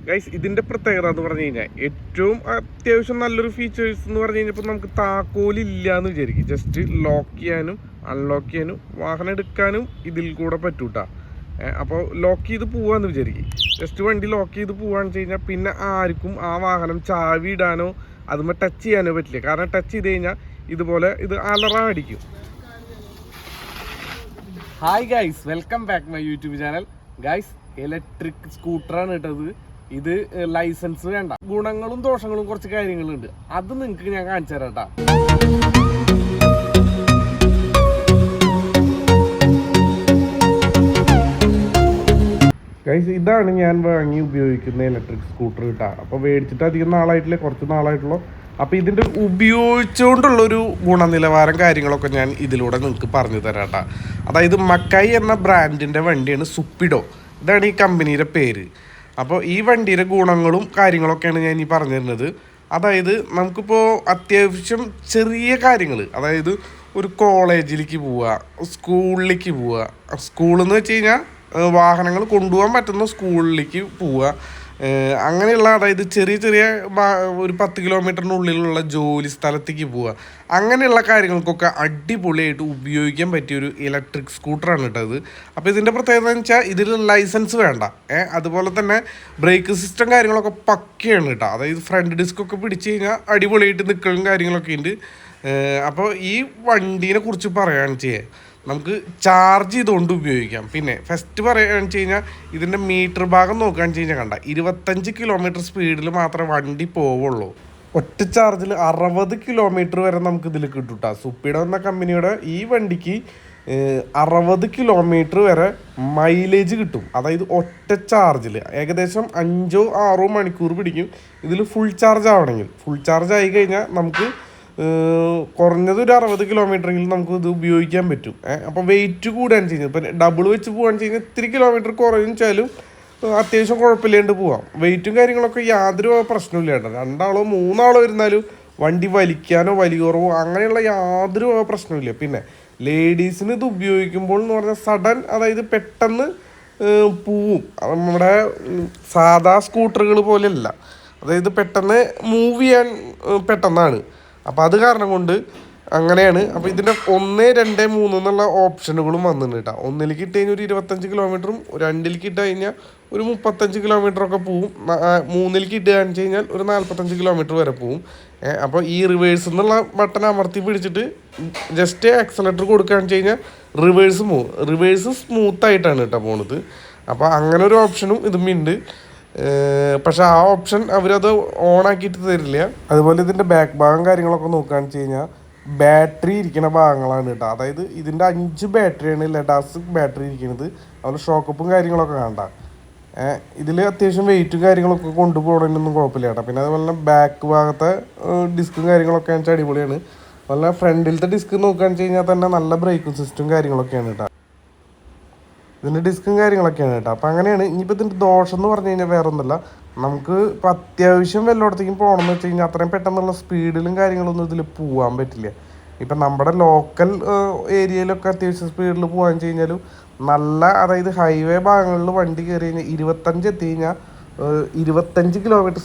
Guys ഇതിൻ്റെ പ്രത്യേകത എന്ന് പറഞ്ഞു കഴിഞ്ഞാൽ ഏറ്റവും അത്യാവശ്യം നല്ലൊരു ഫീച്ചേഴ്സ് എന്ന് പറഞ്ഞു കഴിഞ്ഞപ്പോൾ നമുക്ക് താക്കോലില്ല എന്ന് വിചാരിക്കും. ജസ്റ്റ് ലോക്ക് ചെയ്യാനും അൺലോക്ക് ചെയ്യാനും വാഹനം എടുക്കാനും ഇതിൽ കൂടെ പറ്റൂട്ടാ. അപ്പോൾ ലോക്ക് ചെയ്ത് പോവാന്ന് വിചാരിക്കും. ജസ്റ്റ് വണ്ടി ലോക്ക് ചെയ്ത് പോവാന്ന് വെച്ച് കഴിഞ്ഞാൽ പിന്നെ ആർക്കും ആ വാഹനം ചാവി ഇടാനോ അതുമ്പോൾ ടച്ച് ചെയ്യാനോ പറ്റില്ല. കാരണം ടച്ച് ചെയ്ത് കഴിഞ്ഞാൽ ഇതുപോലെ ഇത് അലറാൻ അടിക്കും. Hi guys, welcome back my YouTube channel. Guys, electric സ്കൂട്ടറാണ് കേട്ടത്. ഇത് ലൈസൻസ് വേണ്ട. ഗുണങ്ങളും ദോഷങ്ങളും കുറച്ച് കാര്യങ്ങളുണ്ട്, അത് നിങ്ങൾക്ക് ഞാൻ കാണിച്ചു തരാം കേട്ടാ. ഗൈസ്, ഇതാണ് ഞാൻ വാങ്ങി ഉപയോഗിക്കുന്ന ഇലക്ട്രിക് സ്കൂട്ടർ കേട്ടാ. അപ്പോൾ മേടിച്ചിട്ട് അധികം നാളായിട്ടില്ല, കുറച്ച് നാളായിട്ടുള്ളൂ. അപ്പോൾ ഇതിൻ്റെ ഉപയോഗിച്ചുകൊണ്ടുള്ളൊരു ഗുണനിലവാരം കാര്യങ്ങളൊക്കെ ഞാൻ ഇതിലൂടെ നിങ്ങൾക്ക് പറഞ്ഞു തരാം കേട്ടോ. അതായത് മക്കായി എന്ന ബ്രാൻഡിൻ്റെ വണ്ടിയാണ് സുപ്പിഡോ. ഇതാണ് ഈ കമ്പനിയുടെ പേര്. അപ്പോൾ ഈ വണ്ടിയുടെ ഗുണങ്ങളും കാര്യങ്ങളൊക്കെയാണ് ഞാൻ ഈ പറഞ്ഞു തരുന്നത്. അതായത് നമുക്കിപ്പോൾ അത്യാവശ്യം ചെറിയ കാര്യങ്ങൾ, അതായത് ഒരു കോളേജിലേക്ക് പോവുക, സ്കൂളിലേക്ക് പോവുക, സ്കൂളെന്ന് വെച്ച് കഴിഞ്ഞാൽ വാഹനങ്ങൾ കൊണ്ടുപോകാൻ പറ്റുന്ന സ്കൂളിലേക്ക് പോവുക, അങ്ങനെയുള്ള അതായത് ചെറിയ ചെറിയ ഒരു 10 കിലോമീറ്ററിനുള്ളിലുള്ള ജോലി സ്ഥലത്തേക്ക് പോവുക, അങ്ങനെയുള്ള കാര്യങ്ങൾക്കൊക്കെ അടിപൊളിയായിട്ട് ഉപയോഗിക്കാൻ പറ്റിയൊരു ഇലക്ട്രിക് സ്കൂട്ടറാണ് കേട്ടത്. അപ്പോൾ ഇതിൻ്റെ പ്രത്യേകത എന്ന് വെച്ചാൽ ഇതിൽ ലൈസൻസ് വേണ്ട. അതുപോലെ തന്നെ ബ്രേക്ക് സിസ്റ്റം കാര്യങ്ങളൊക്കെ പക്കയാണ് കേട്ടോ. അതായത് ഫ്രണ്ട് ഡിസ്കൊക്കെ പിടിച്ച് കഴിഞ്ഞാൽ അടിപൊളിയായിട്ട് നിൽക്കലും കാര്യങ്ങളൊക്കെ ഉണ്ട്. അപ്പോൾ ഈ വണ്ടീനെ കുറിച്ച് പറയുകയാണെന്ന് വെച്ചാൽ നമുക്ക് ചാർജ് ചെയ്തുകൊണ്ട് ഉപയോഗിക്കാം. പിന്നെ ഫസ്റ്റ് പറയുകയാണെന്ന് വെച്ച് കഴിഞ്ഞാൽ ഇതിൻ്റെ മീറ്റർ ഭാഗം നോക്കുകയാണെന്ന് വെച്ച് കഴിഞ്ഞാൽ കണ്ട 25 കിലോമീറ്റർ സ്പീഡിൽ മാത്രമേ വണ്ടി പോവുള്ളൂ. ഒറ്റ ചാർജിൽ 60 കിലോമീറ്റർ വരെ നമുക്ക് ഇതിൽ കിട്ടും കേട്ടോ. സുപ്പിഡോ എന്ന കമ്പനിയുടെ ഈ വണ്ടിക്ക് 60 കിലോമീറ്റർ വരെ മൈലേജ് കിട്ടും. അതായത് ഒറ്റ ചാർജിൽ ഏകദേശം 5-6 മണിക്കൂർ പിടിക്കും ഇതിൽ ഫുൾ ചാർജ് ആവണമെങ്കിൽ. ഫുൾ ചാർജ് ആയി കഴിഞ്ഞാൽ നമുക്ക് കുറഞ്ഞത് ഒരു 60 കിലോമീറ്ററെങ്കിലും നമുക്ക് ഇത് ഉപയോഗിക്കാൻ പറ്റും. അപ്പോൾ വെയിറ്റ് കൂടുകയാണ് ചെയ്യുന്നത്. ഇപ്പം ഡബിൾ വെച്ച് പോകാന്ന് വെച്ച് കഴിഞ്ഞാൽ ഇത്തിരി കിലോമീറ്റർ കുറയും വെച്ചാലും അത്യാവശ്യം കുഴപ്പമില്ലാണ്ട് പോവാം. വെയിറ്റും കാര്യങ്ങളൊക്കെ യാതൊരു പ്രശ്നമില്ല കേട്ടോ. 2 3 ഇരുന്നാലും വണ്ടി വലിക്കാനോ വലിയ കുറവോ അങ്ങനെയുള്ള യാതൊരു പ്രശ്നമില്ല. പിന്നെ ലേഡീസിന് ഇത് ഉപയോഗിക്കുമ്പോൾ എന്ന് പറഞ്ഞാൽ സഡൻ, അതായത് പെട്ടെന്ന് പോവും. നമ്മുടെ സാധാ സ്കൂട്ടറുകൾ പോലെയല്ല, അതായത് പെട്ടെന്ന് മൂവ് ചെയ്യാൻ പെട്ടെന്നാണ്. അപ്പോൾ അത് കാരണം കൊണ്ട് അങ്ങനെയാണ്. അപ്പോൾ ഇതിൻ്റെ 1, 2, 3 എന്നുള്ള ഓപ്ഷനുകളും വന്നിട്ടുണ്ട് കേട്ടോ. 1ലേക്ക് ഇട്ട് കഴിഞ്ഞാൽ ഒരു 25 കിലോമീറ്ററും, 2ലേക്ക് ഇട്ട് കഴിഞ്ഞാൽ ഒരു 35 കിലോമീറ്ററൊക്കെ പോവും, 3ലേക്ക് ഇട്ട് കാണിച്ച് കഴിഞ്ഞാൽ ഒരു 45 കിലോമീറ്റർ വരെ പോവും. അപ്പോൾ ഈ റിവേഴ്സ് എന്നുള്ള ബട്ടൺ അമർത്തി പിടിച്ചിട്ട് ജസ്റ്റ് ആക്സലേറ്റർ കൊടുക്കുകയാണെന്ന് വെച്ച് കഴിഞ്ഞാൽ റിവേഴ്സ് സ്മൂത്തായിട്ടാണ് കേട്ടോ പോണത്. അപ്പോൾ അങ്ങനെ ഒരു ഓപ്ഷനും ഇതും ഉണ്ട്. പക്ഷെ ആ ഓപ്ഷൻ അവരത് ഓണാക്കിയിട്ട് തരില്ല. അതുപോലെ ഇതിൻ്റെ ബാക്ക് ഭാഗം കാര്യങ്ങളൊക്കെ നോക്കുകയാണെന്ന് വെച്ച് കഴിഞ്ഞാൽ ബാറ്ററി ഇരിക്കുന്ന ഭാഗങ്ങളാണ് കേട്ടോ. അതായത് ഇതിൻ്റെ 5 ബാറ്ററിയാണ് ലെഡാസ് ബാറ്ററി ഇരിക്കുന്നത്. അതുപോലെ ഷോക്കപ്പും കാര്യങ്ങളൊക്കെ വേണ്ട. ഇതിൽ അത്യാവശ്യം വെയിറ്റും കാര്യങ്ങളൊക്കെ കൊണ്ടുപോകണമെന്നൊന്നും കുഴപ്പമില്ല കേട്ടോ. പിന്നെ അതുപോലെ തന്നെ ബാക്ക് ഭാഗത്തെ ഡിസ്കും കാര്യങ്ങളൊക്കെ വെച്ചാൽ അടിപൊളിയാണ്. അതുപോലെ ഫ്രണ്ടിലത്തെ ഡിസ്ക് നോക്കുകയാണെന്ന് വെച്ച് കഴിഞ്ഞാൽ തന്നെ നല്ല ബ്രേക്കും സിസ്റ്റം കാര്യങ്ങളൊക്കെയാണ് കേട്ടോ. ഇതിൻ്റെ ഡിസ്കും കാര്യങ്ങളൊക്കെയാണ് കേട്ടോ. അപ്പോൾ അങ്ങനെയാണ്. ഇനിയിപ്പോൾ ഇതിൻ്റെ ദോഷം എന്ന് പറഞ്ഞു കഴിഞ്ഞാൽ വേറെ ഒന്നുമില്ല. നമുക്ക് ഇപ്പോൾ അത്യാവശ്യം വല്ലയിടത്തേക്കും പോകണമെന്ന് വെച്ച് കഴിഞ്ഞാൽ അത്രയും പെട്ടെന്നുള്ള സ്പീഡിലും കാര്യങ്ങളൊന്നും ഇതിൽ പോകാൻ പറ്റില്ല. ഇപ്പം നമ്മുടെ ലോക്കൽ ഏരിയയിലൊക്കെ അത്യാവശ്യം സ്പീഡിൽ പോകാൻ വെച്ച് കഴിഞ്ഞാലും നല്ല, അതായത് ഹൈവേ ഭാഗങ്ങളിൽ വണ്ടി കയറി കഴിഞ്ഞാൽ 25 എത്തി കഴിഞ്ഞാൽ 25 കിലോമീറ്റർ